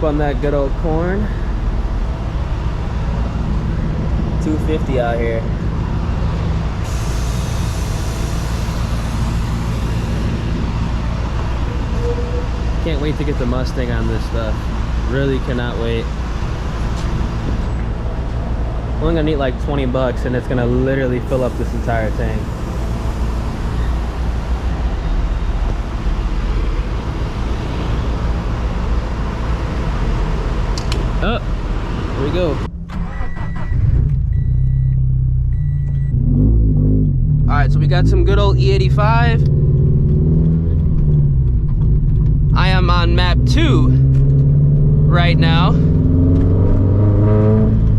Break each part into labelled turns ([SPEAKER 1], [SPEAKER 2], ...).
[SPEAKER 1] up on that good old corn. 250 out here. Can't wait to get the Mustang on this stuff. Really cannot wait. I'm only gonna need like 20 bucks and it's gonna literally fill up this entire tank. Oh, here we go. Alright, so we got some good old E85. I am on map 2 right now.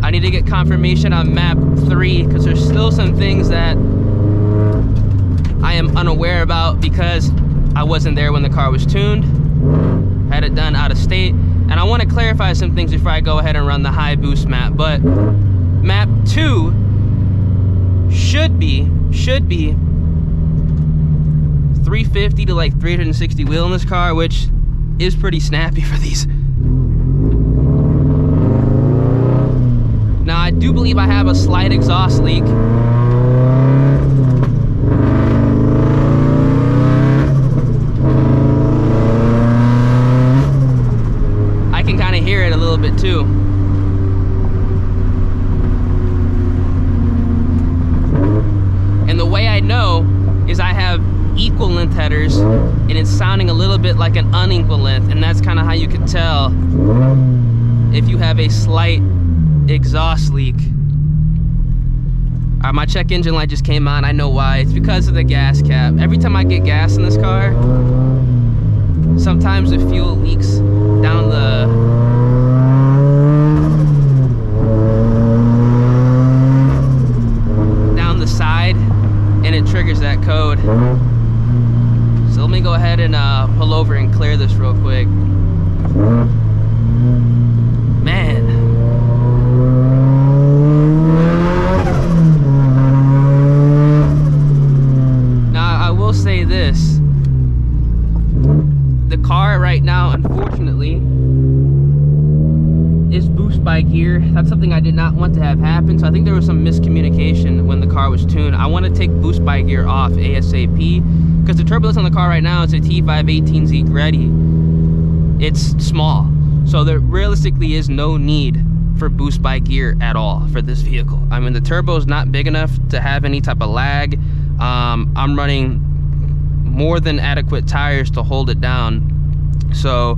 [SPEAKER 1] I need to get confirmation on map 3 because there's still some things that I am unaware about because I wasn't there when the car was tuned. Had it done out of state. And I want to clarify some things before I go ahead and run the high boost map. But map 2 should be 350 to like 360 wheel in this car, which is pretty snappy for these. Now I do believe I have a slight exhaust leak. I can kind of hear it a little bit too. And the way I know is I have equal length headers and it's sounding a little bit like an unequal length, and that's kind of how you can tell if you have a slight exhaust leak. Alright, my check engine light just came on. I know why. It's because of the gas cap. Every time I get gas in this car, sometimes the fuel leaks down the side and it triggers that code. So let me go ahead and pull over and clear this real quick. Man. Now I will say this. The car right now, unfortunately, is boost by gear. That's something I did not want to have happen, so I think there was some miscommunication when the car was tuned. I want to take boost by gear off ASAP because the turbo that's on the car right now is a T518z Greddy. It's small, so there realistically is no need for boost by gear at all for this vehicle. I mean, the turbo is not big enough to have any type of lag. I'm running more than adequate tires to hold it down, so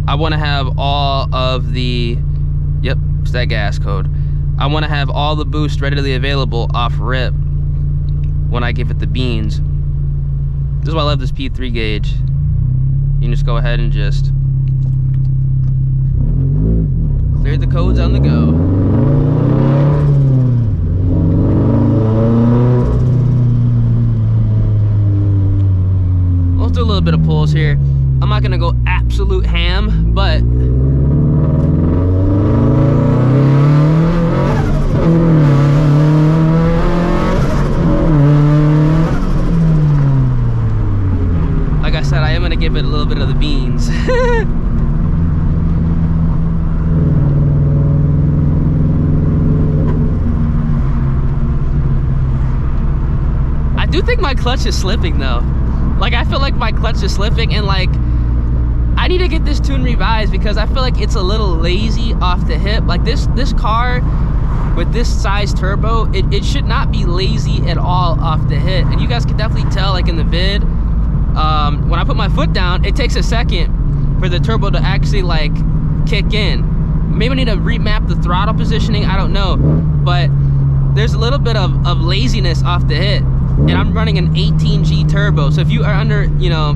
[SPEAKER 1] I want to have all of the, yep, it's that gas code. I want to have all the boost readily available off rip when I give it the beans. This is why I love this P3 gauge. You can just go ahead and just clear the codes on the go. Let's do a little bit of pulls here. I'm not gonna go absolute ham, but like I said, I am gonna give it a little bit of the beans. I do think my clutch is slipping though. Like, I feel like my clutch is slipping, and like, I need to get this tune revised because I feel like it's a little lazy off the hip. Like this car with this size turbo, it should not be lazy at all off the hit. And you guys can definitely tell, like in the vid, when I put my foot down, it takes a second for the turbo to actually like kick in. Maybe I need to remap the throttle positioning, I don't know. But there's a little bit of laziness off the hit. And I'm running an 18G turbo. So if you are under, you know,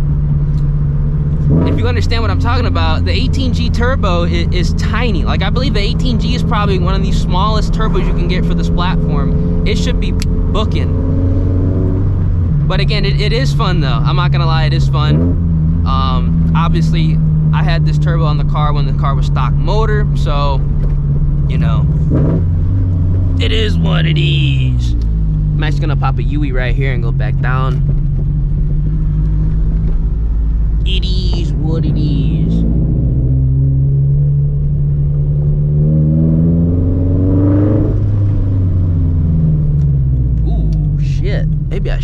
[SPEAKER 1] if you understand what I'm talking about, the 18G turbo is tiny. Like, I believe the 18G is probably one of the smallest turbos you can get for this platform. It should be booking. But again, it is fun though. I'm not gonna lie, it is fun. Obviously, I had this turbo on the car when the car was stock motor, so, you know, it is what it is. I'm actually gonna pop a UE right here and go back down. It is what it is.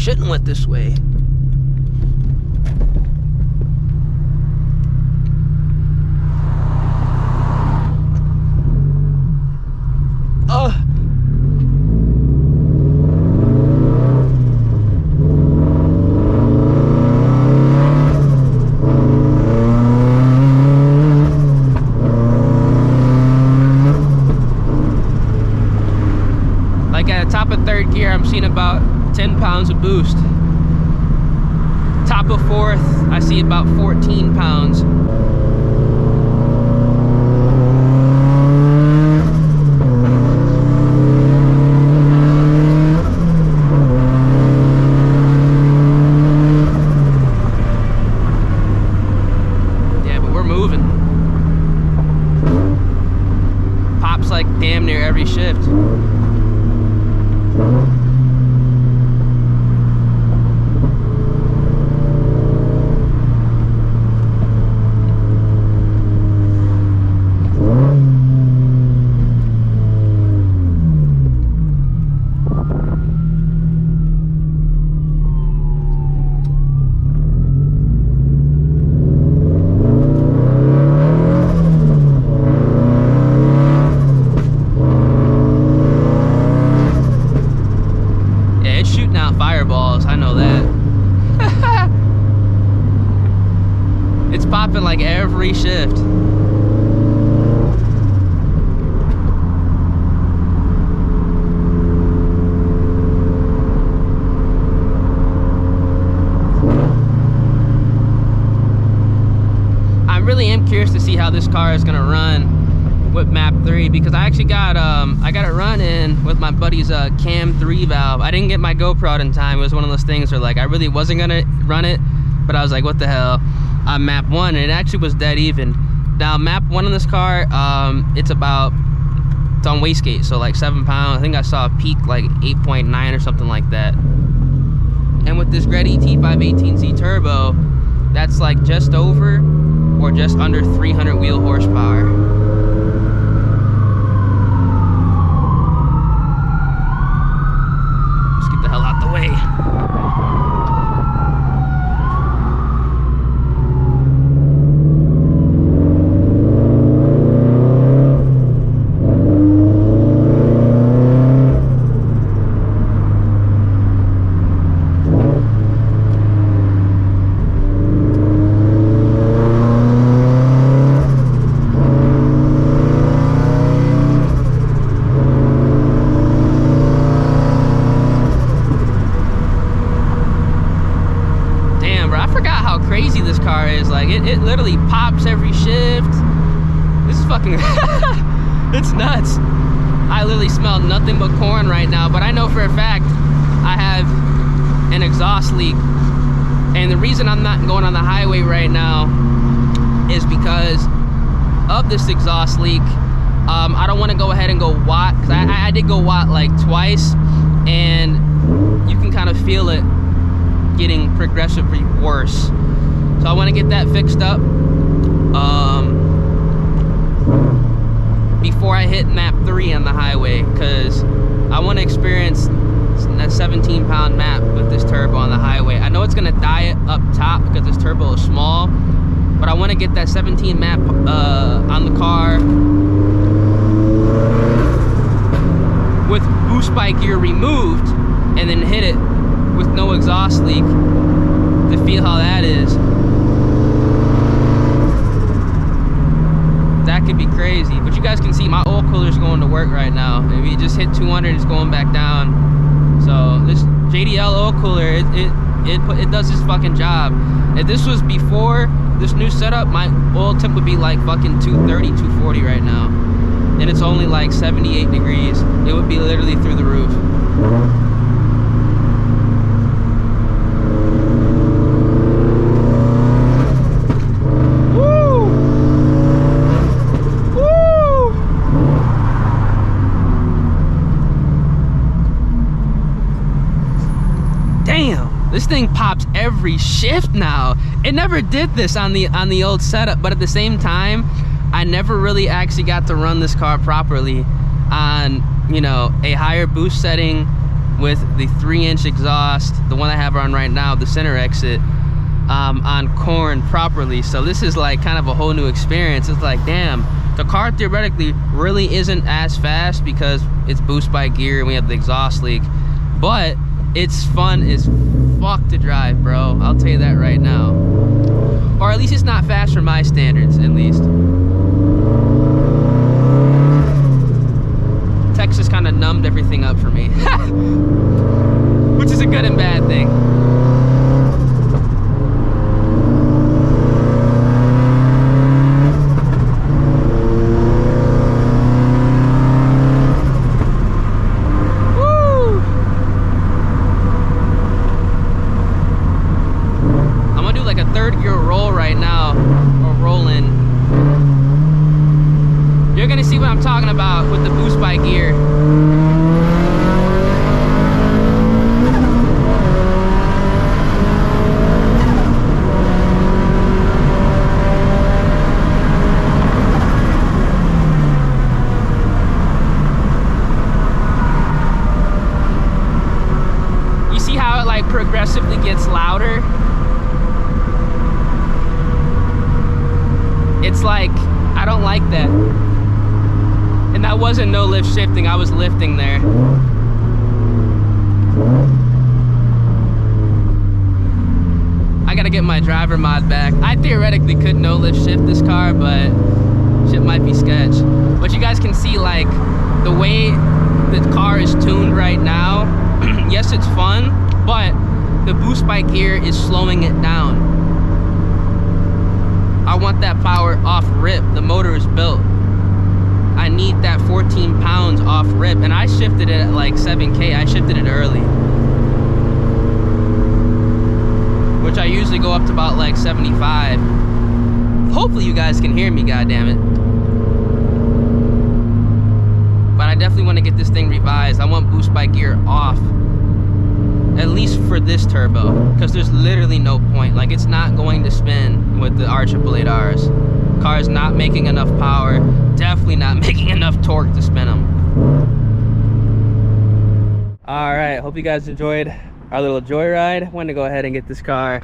[SPEAKER 1] shouldn't went this way. Like at the top of third gear, I'm seeing about 10 pounds of boost. Top of fourth, I see about 14 pounds. Yeah, but we're moving. Pops like damn near every shift. Fireballs, I know that. It's popping like every shift. I really am curious to see how this car is gonna run with map 3, because I actually got it running with my buddy's cam 3 valve. I didn't get my GoPro out in time. It was one of those things where like I really wasn't gonna run it, but I was like, what the hell, on map 1, and it actually was dead even. Now map 1 on this car, it's on wastegate, so like 7 pounds. I think I saw a peak like 8.9 or something like that. And with this Greddy T518z Turbo, that's like just over or just under 300 wheel horsepower. Crazy this car is. Like it literally pops every shift. This is fucking it's nuts. I literally smell nothing but corn right now, but I know for a fact I have an exhaust leak, and the reason I'm not going on the highway right now is because of this exhaust leak. I don't want to go ahead and go watt, because I did go watt like twice, and you can kind of feel it getting progressively worse. So I want to get that fixed up before I hit map 3 on the highway, because I want to experience that 17 pound map with this turbo on the highway. I know it's going to die up top because this turbo is small, but I want to get that 17 map on the car with boost spike gear removed, and then hit it with no exhaust leak to feel how that is. That could be crazy. But you guys can see my oil cooler's going to work right now. If you just hit 200, it's going back down. So this JDL oil cooler, it does its fucking job. If this was before this new setup, my oil temp would be like fucking 230, 240 right now. And it's only like 78 degrees. It would be literally through the roof. This thing pops every shift now. It never did this on the old setup, but at the same time, I never really actually got to run this car properly on, you know, a higher boost setting with the 3-inch exhaust, the one I have on right now, the center exit, on corn properly. So this is like kind of a whole new experience. It's like, damn, the car theoretically really isn't as fast because it's boost by gear and we have the exhaust leak, but it's fun as fuck to drive, bro. I'll tell you that right now. Or at least it's not fast for my standards, at least. Texas kind of numbed everything up for me, which is a good and bad thing. You're gonna see what I'm talking about with the boost by gear. You see how it like progressively gets louder? It's like, I don't like that. And that wasn't no lift shifting, I was lifting there. I gotta get my driver mod back. I theoretically could no lift shift this car, but shit might be sketch. But you guys can see like the way the car is tuned right now. Yes, it's fun, but the boost by gear is slowing it down. I want that power off rip. The motor is built. I need that 14 pounds off rip, and I shifted it at like 7K. I shifted it early, which I usually go up to about like 75. Hopefully you guys can hear me, goddammit. But I definitely want to get this thing revised. I want boost by gear off, at least for this turbo, because there's literally no point. Like, it's not going to spin with the R888Rs. Car is not making enough power, definitely not making enough torque to spin them. All right, hope you guys enjoyed our little joyride. Wanted to go ahead and get this car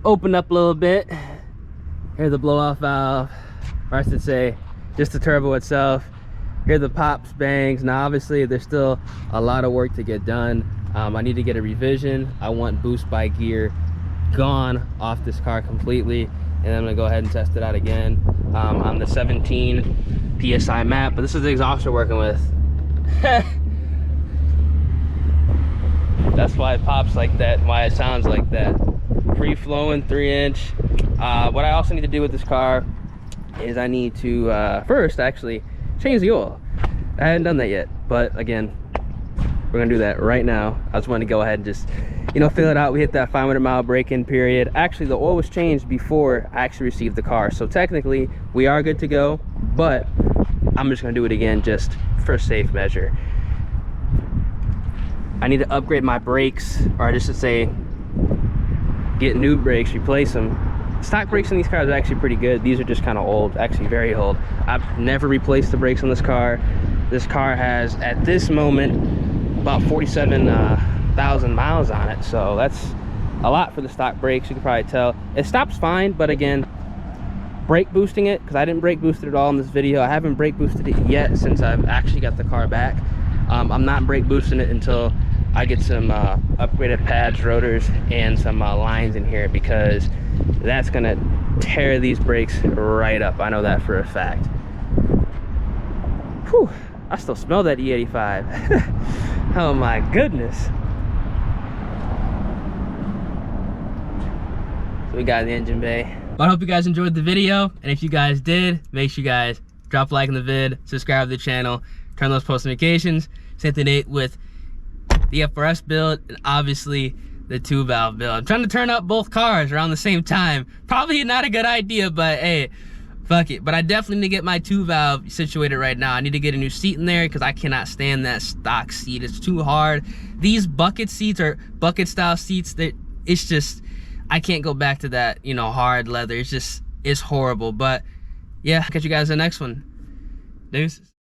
[SPEAKER 1] opened up a little bit. Here's the blow off valve, or I should say just the turbo itself. Here are the pops, bangs. Now obviously there's still a lot of work to get done. I need to get a revision. I want boost by gear gone off this car completely, and I'm gonna go ahead and test it out again on the 17 PSI map. But this is the exhaust we're working with. That's why it pops like that, why it sounds like that. Free flowing 3-inch. What I also need to do with this car is I need to first actually change the oil. I haven't done that yet, but again, we're gonna do that right now. I just want to go ahead and just, you know, fill it out. We hit that 500-mile break-in period. Actually, the oil was changed before I actually received the car, so technically we are good to go, but I'm just gonna do it again just for safe measure. I need to upgrade my brakes, or just to say get new brakes, replace them. Stock brakes in these cars are actually pretty good. These are just kind of old, actually very old. I've never replaced the brakes on this car. This car has, at this moment, about 47,000 miles on it, so that's a lot for the stock brakes. You can probably tell it stops fine, but again, brake boosting it, because I didn't brake boost it at all in this video. I haven't brake boosted it yet since I've actually got the car back. I'm not brake boosting it until I get some upgraded pads, rotors, and some lines in here, because that's gonna tear these brakes right up. I know that for a fact. Whew, I still smell that E85. Oh my goodness. So we got the engine bay. But I hope you guys enjoyed the video, and if you guys did, make sure you guys drop a like on the vid, subscribe to the channel, turn those post notifications, stay up to date with the FRS build, and obviously the 2-valve build. I'm trying to turn up both cars around the same time. Probably not a good idea, but hey, fuck it. But I definitely need to get my 2-valve situated right now. I need to get a new seat in there because I cannot stand that stock seat. It's too hard. These bucket seats or bucket style seats, it's just, I can't go back to that, you know, hard leather. It's just, it's horrible. But yeah, I'll catch you guys in the next one. Deuces.